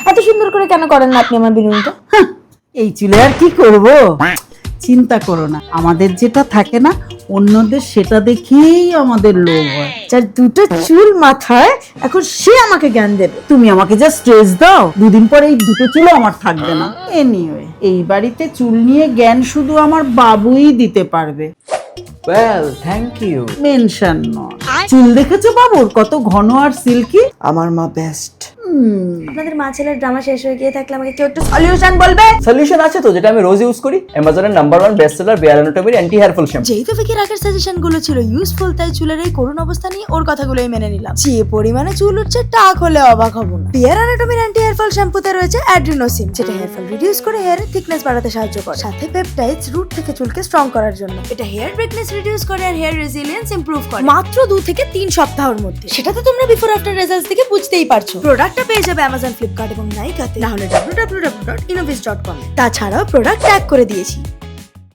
এত সুন্দর করে কেন করেন না আপনি আমার বিনুনিটা? এই চুলে আর কি করব, চিন্তা করো না, আমাদের যেটা থাকে না অন্যদের সেটা দেখেই আমাদের লোভ হয়। যার দুটো চুল মাথায়, এখন সে আমাকে জ্ঞান দেবে। তুমি আমাকে যা স্ট্রেস দাও, দুদিন পরে এই দুটো চুলও আমার থাকবে না। এনিওয়ে, এই বাড়িতে চুল নিয়ে জ্ঞান শুধু আমার বাবুই দিতে পারবে। Well thank you. মেনশন নয়। চুল দেখেছো বাবুর কত ঘন আর সিল্কি? আমার মা বেস্ট। আপনাদের মা ছেলের ড্রামা শেষ হয়ে গিয়ে থাকলে আমাকে কেউ একটু সলিউশন বলবে? সলিউশন আছে তো, যেটা আমি রোজ ইউজ করি, অ্যামাজনের নাম্বার 1 বেস্ট সেলার বেয়ারানোটমির অ্যান্টি হেয়ার ফল শ্যাম্পু। যেহেতু ভিকির আগের সাজেশন গুলো ছিল ইউজফুল, তাই চুলের এই করুণ অবস্থা নিয়ে ওর কথাগুলোই মেনে নিলাম। যে পরিমাণে চুল উঠছে টাক হলে অবাক হব না। বিয়ার অ্যানাটমির অ্যান্টি হেয়ার ফল শ্যাম্পুতে রয়েছে অ্যাড্রিনোসিন, যেটা হেয়ার ফল রিডিউস করে হেয়ারের থিকনেস বাড়াতে সাহায্য করে, সাথে পেপটাইডস রুট থেকে চুলকে স্ট্রং করার জন্য। এটা হেয়ার ব্রেকনেস রিডিউস করে আর হেয়ার রেজিলিয়েন্স ইমপ্রুভ করে মাত্র 2 থেকে 3 সপ্তাহের মধ্যে। সেটা তো তোমরা বিফোর আফটার রেজাল্টস থেকে বুঝতেই পারছো। প্রোডাক্টটা পেয়ে যাবে অ্যামাজন, ফ্লিপকার্ট এবং নাইকাতে, না হলে www.innovis.com। তাছাড়াও প্রোডাক্ট ট্যাগ করে দিয়েছি।